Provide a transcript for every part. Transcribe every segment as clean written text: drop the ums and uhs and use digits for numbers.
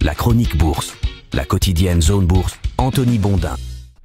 La chronique bourse, la quotidienne Zone Bourse, Anthony Bondin.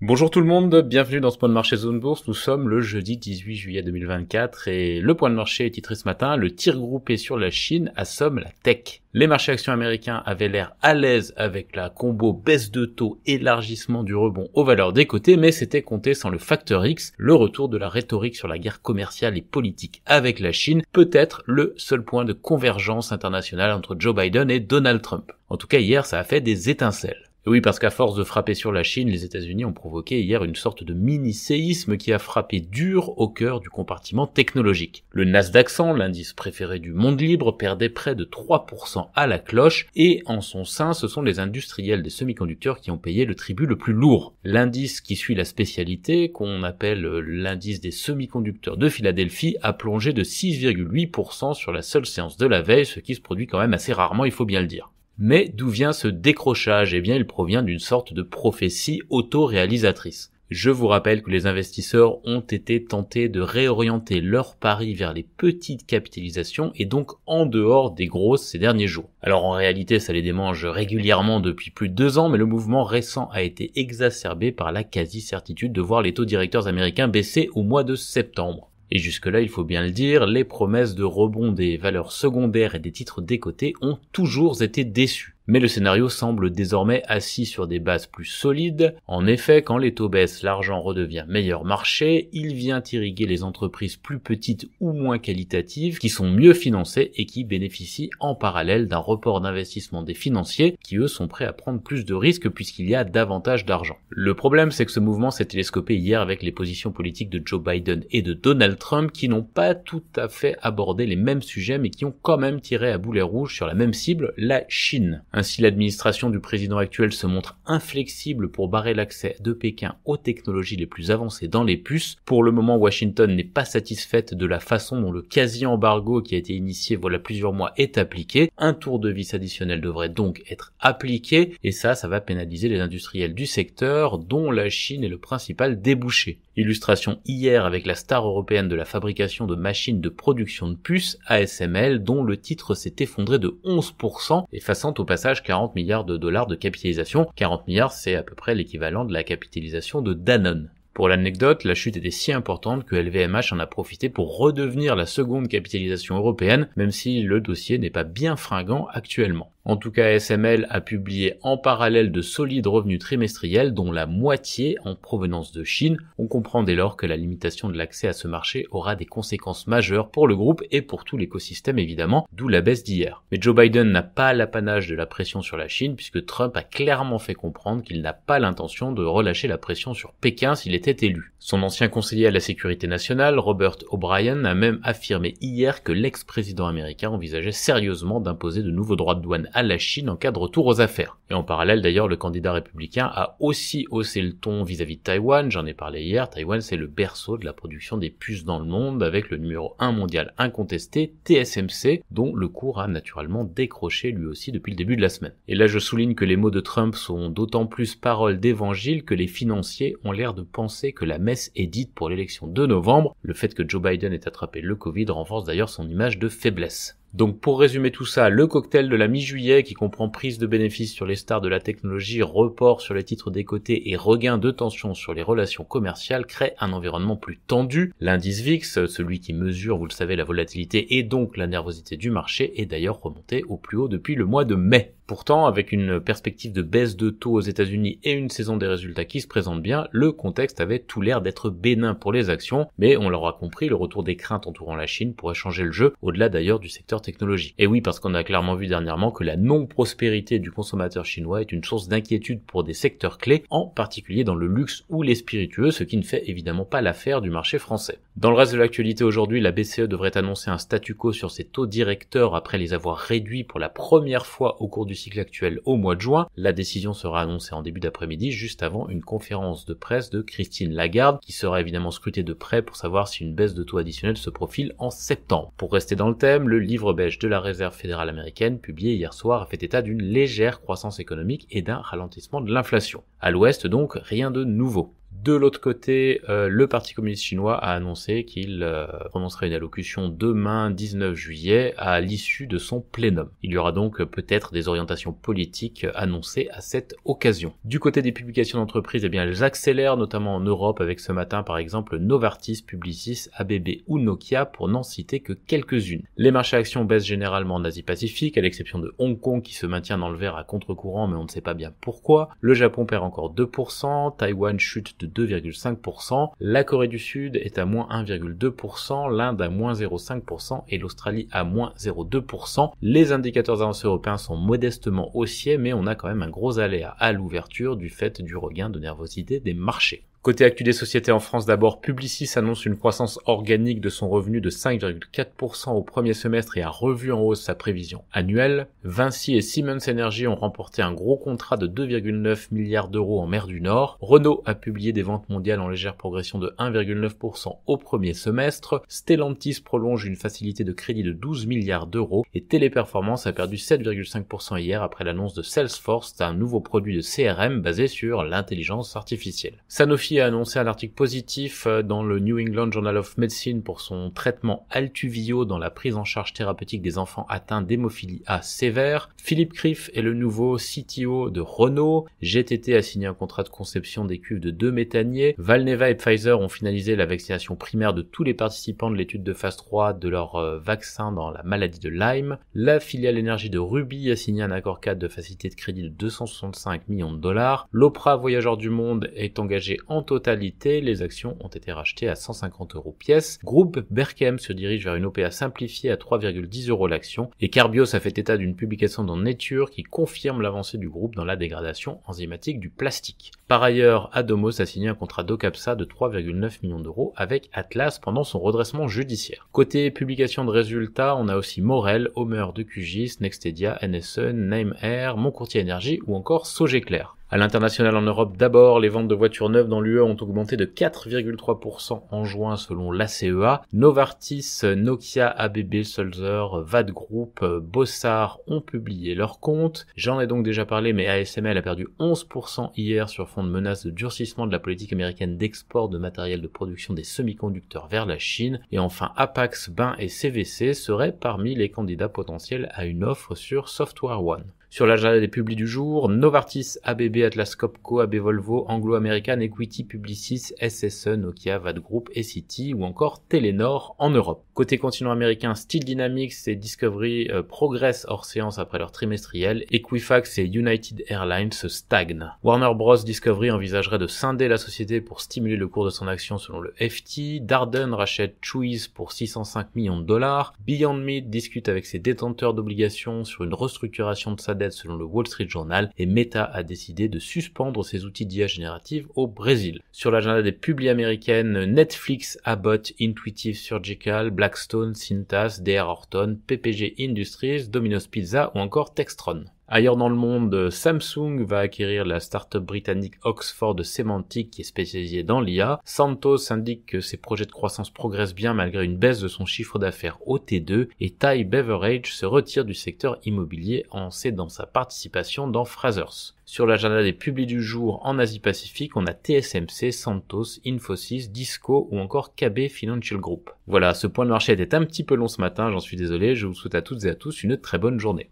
Bonjour tout le monde, bienvenue dans ce point de marché Zone Bourse. Nous sommes le jeudi 18 juillet 2024 et le point de marché est titré ce matin, le tir groupé sur la Chine assomme la tech. Les marchés actions américains avaient l'air à l'aise avec la combo baisse de taux, élargissement du rebond aux valeurs des côtés, mais c'était compté sans le facteur X, le retour de la rhétorique sur la guerre commerciale et politique avec la Chine, peut-être le seul point de convergence internationale entre Joe Biden et Donald Trump. En tout cas hier ça a fait des étincelles. Et oui, parce qu'à force de frapper sur la Chine, les États-Unis ont provoqué hier une sorte de mini-séisme qui a frappé dur au cœur du compartiment technologique. Le Nasdaq 100, l'indice préféré du monde libre, perdait près de 3% à la cloche, et en son sein, ce sont les industriels des semi-conducteurs qui ont payé le tribut le plus lourd. L'indice qui suit la spécialité, qu'on appelle l'indice des semi-conducteurs de Philadelphie, a plongé de 6,8% sur la seule séance de la veille, ce qui se produit quand même assez rarement, il faut bien le dire. Mais d'où vient ce décrochage ? Eh bien, il provient d'une sorte de prophétie auto-réalisatrice. Je vous rappelle que les investisseurs ont été tentés de réorienter leurs paris vers les petites capitalisations et donc en dehors des grosses ces derniers jours. Alors en réalité, ça les démange régulièrement depuis plus de 2 ans, mais le mouvement récent a été exacerbé par la quasi-certitude de voir les taux directeurs américains baisser au mois de septembre. Et jusque-là, il faut bien le dire, les promesses de rebond des valeurs secondaires et des titres décotés ont toujours été déçues. Mais le scénario semble désormais assis sur des bases plus solides. En effet, quand les taux baissent, l'argent redevient meilleur marché, il vient irriguer les entreprises plus petites ou moins qualitatives, qui sont mieux financées et qui bénéficient en parallèle d'un report d'investissement des financiers, qui eux sont prêts à prendre plus de risques puisqu'il y a davantage d'argent. Le problème, c'est que ce mouvement s'est télescopé hier avec les positions politiques de Joe Biden et de Donald Trump, qui n'ont pas tout à fait abordé les mêmes sujets, mais qui ont quand même tiré à boulet rouge sur la même cible, la Chine. Ainsi, l'administration du président actuel se montre inflexible pour barrer l'accès de Pékin aux technologies les plus avancées dans les puces. Pour le moment, Washington n'est pas satisfaite de la façon dont le quasi-embargo qui a été initié voilà plusieurs mois est appliqué. Un tour de vis additionnel devrait donc être appliqué, et ça va pénaliser les industriels du secteur, dont la Chine est le principal débouché. Illustration hier avec la star européenne de la fabrication de machines de production de puces, ASML, dont le titre s'est effondré de 11%, effaçant au passage 40 milliards de dollars de capitalisation. 40 milliards, c'est à peu près l'équivalent de la capitalisation de Danone. Pour l'anecdote, la chute était si importante que LVMH en a profité pour redevenir la seconde capitalisation européenne, même si le dossier n'est pas bien fringant actuellement. En tout cas, ASML a publié en parallèle de solides revenus trimestriels, dont la moitié en provenance de Chine. On comprend dès lors que la limitation de l'accès à ce marché aura des conséquences majeures pour le groupe et pour tout l'écosystème évidemment, d'où la baisse d'hier. Mais Joe Biden n'a pas l'apanage de la pression sur la Chine, puisque Trump a clairement fait comprendre qu'il n'a pas l'intention de relâcher la pression sur Pékin s'il était élu. Son ancien conseiller à la sécurité nationale, Robert O'Brien, a même affirmé hier que l'ex-président américain envisageait sérieusement d'imposer de nouveaux droits de douane à la Chine en cas de retour aux affaires. Et en parallèle d'ailleurs, le candidat républicain a aussi haussé le ton vis-à-vis de Taïwan, j'en ai parlé hier. Taïwan, c'est le berceau de la production des puces dans le monde, avec le numéro 1 mondial incontesté, TSMC, dont le cours a naturellement décroché lui aussi depuis le début de la semaine. Et là je souligne que les mots de Trump sont d'autant plus paroles d'évangile que les financiers ont l'air de penser que la messe est dite pour l'élection de novembre. Le fait que Joe Biden ait attrapé le Covid renforce d'ailleurs son image de faiblesse. Donc pour résumer tout ça, le cocktail de la mi-juillet qui comprend prise de bénéfices sur les stars de la technologie, report sur les titres décotés et regain de tension sur les relations commerciales crée un environnement plus tendu. L'indice VIX, celui qui mesure, vous le savez, la volatilité et donc la nervosité du marché, est d'ailleurs remonté au plus haut depuis le mois de mai. Pourtant, avec une perspective de baisse de taux aux États-Unis et une saison des résultats qui se présente bien, le contexte avait tout l'air d'être bénin pour les actions, mais on l'aura compris, le retour des craintes entourant la Chine pourrait changer le jeu, au-delà d'ailleurs du secteur technologie. Et oui, parce qu'on a clairement vu dernièrement que la non-prospérité du consommateur chinois est une source d'inquiétude pour des secteurs clés, en particulier dans le luxe ou les spiritueux, ce qui ne fait évidemment pas l'affaire du marché français. Dans le reste de l'actualité aujourd'hui, la BCE devrait annoncer un statu quo sur ses taux directeurs après les avoir réduits pour la première fois au cours du cycle actuel au mois de juin. La décision sera annoncée en début d'après-midi, juste avant une conférence de presse de Christine Lagarde, qui sera évidemment scrutée de près pour savoir si une baisse de taux additionnelle se profile en septembre. Pour rester dans le thème, le livre belge de la Réserve fédérale américaine, publié hier soir, a fait état d'une légère croissance économique et d'un ralentissement de l'inflation. À l'ouest donc, rien de nouveau. De l'autre côté, le Parti communiste chinois a annoncé qu'il prononcerait une allocution demain 19 juillet à l'issue de son plénum. Il y aura donc peut-être des orientations politiques annoncées à cette occasion. Du côté des publications d'entreprises, eh bien elles accélèrent, notamment en Europe avec ce matin par exemple Novartis, Publicis, ABB ou Nokia pour n'en citer que quelques-unes. Les marchés actions baissent généralement en Asie-Pacifique, à l'exception de Hong Kong qui se maintient dans le vert à contre-courant mais on ne sait pas bien pourquoi. Le Japon perd encore 2%, Taïwan chute de 2,5%, la Corée du Sud est à moins 1,2%, l'Inde à moins 0,5% et l'Australie à moins 0,2%. Les indicateurs avancés européens sont modestement haussiers mais on a quand même un gros aléa à l'ouverture du fait du regain de nervosité des marchés. Côté actu des sociétés en France d'abord, Publicis annonce une croissance organique de son revenu de 5,4% au premier semestre et a revu en hausse sa prévision annuelle. Vinci et Siemens Energy ont remporté un gros contrat de 2,9 milliards d'euros en mer du Nord. Renault a publié des ventes mondiales en légère progression de 1,9% au premier semestre. Stellantis prolonge une facilité de crédit de 12 milliards d'euros et Téléperformance a perdu 7,5% hier après l'annonce de Salesforce d'un nouveau produit de CRM basé sur l'intelligence artificielle. Sanofi a annoncé un article positif dans le New England Journal of Medicine pour son traitement Altuvio dans la prise en charge thérapeutique des enfants atteints d'hémophilie A sévère. Philippe Krief est le nouveau CTO de Renault. GTT a signé un contrat de conception des cuves de 2 méthaniers. Valneva et Pfizer ont finalisé la vaccination primaire de tous les participants de l'étude de phase 3 de leur vaccin dans la maladie de Lyme. La filiale énergie de Ruby a signé un accord cadre de facilité de crédit de 265 millions de dollars. L'Opéra Voyageurs du Monde est engagé en totalité, les actions ont été rachetées à 150 € pièce. Groupe Berchem se dirige vers une OPA simplifiée à 3,10 € l'action et Carbios a fait état d'une publication dans Nature qui confirme l'avancée du groupe dans la dégradation enzymatique du plastique. Par ailleurs, Adomos a signé un contrat d'Ocapsa de 3,9 millions d'euros avec Atlas pendant son redressement judiciaire. Côté publication de résultats, on a aussi Morel, Homer de QGIS, Nextedia, NSE, Name Air, Moncourtier Énergie ou encore Sogeclair. À l'international en Europe d'abord, les ventes de voitures neuves dans l'UE ont augmenté de 4,3% en juin selon l'ACEA. Novartis, Nokia, ABB, Sulzer, VAT Group, Bossard ont publié leurs comptes. J'en ai donc déjà parlé, mais ASML a perdu 11% hier sur fond de menaces de durcissement de la politique américaine d'export de matériel de production des semi-conducteurs vers la Chine. Et enfin, Apax, Bain et CVC seraient parmi les candidats potentiels à une offre sur SoftwareOne. Sur l'agenda des publis du jour, Novartis, ABB, Atlas Copco, AB Volvo, Anglo-American, Equity, Publicis, SSE, Nokia, VAT Group, City ou encore Telenor en Europe. Côté continent américain, Steel Dynamics et Discovery progressent hors séance après leur trimestriel. Equifax et United Airlines stagnent. Warner Bros. Discovery envisagerait de scinder la société pour stimuler le cours de son action selon le FT. Darden rachète Chewy's pour 605 millions de dollars. Beyond Meat discute avec ses détenteurs d'obligations sur une restructuration de sa dette selon le Wall Street Journal et Meta a décidé de suspendre ses outils d'IA générative au Brésil. Sur l'agenda des publis américaines, Netflix, Abbott, Intuitive Surgical, Blackstone, Cintas, DR Horton, PPG Industries, Domino's Pizza ou encore Textron. Ailleurs dans le monde, Samsung va acquérir la start-up britannique Oxford Semantic qui est spécialisée dans l'IA. Santos indique que ses projets de croissance progressent bien malgré une baisse de son chiffre d'affaires au T2 et Thai Beverage se retire du secteur immobilier en cédant sa participation dans Frasers. Sur l'agenda des publis du jour en Asie-Pacifique, on a TSMC, Santos, Infosys, Disco ou encore KB Financial Group. Voilà, ce point de marché était un petit peu long ce matin, j'en suis désolé, je vous souhaite à toutes et à tous une très bonne journée.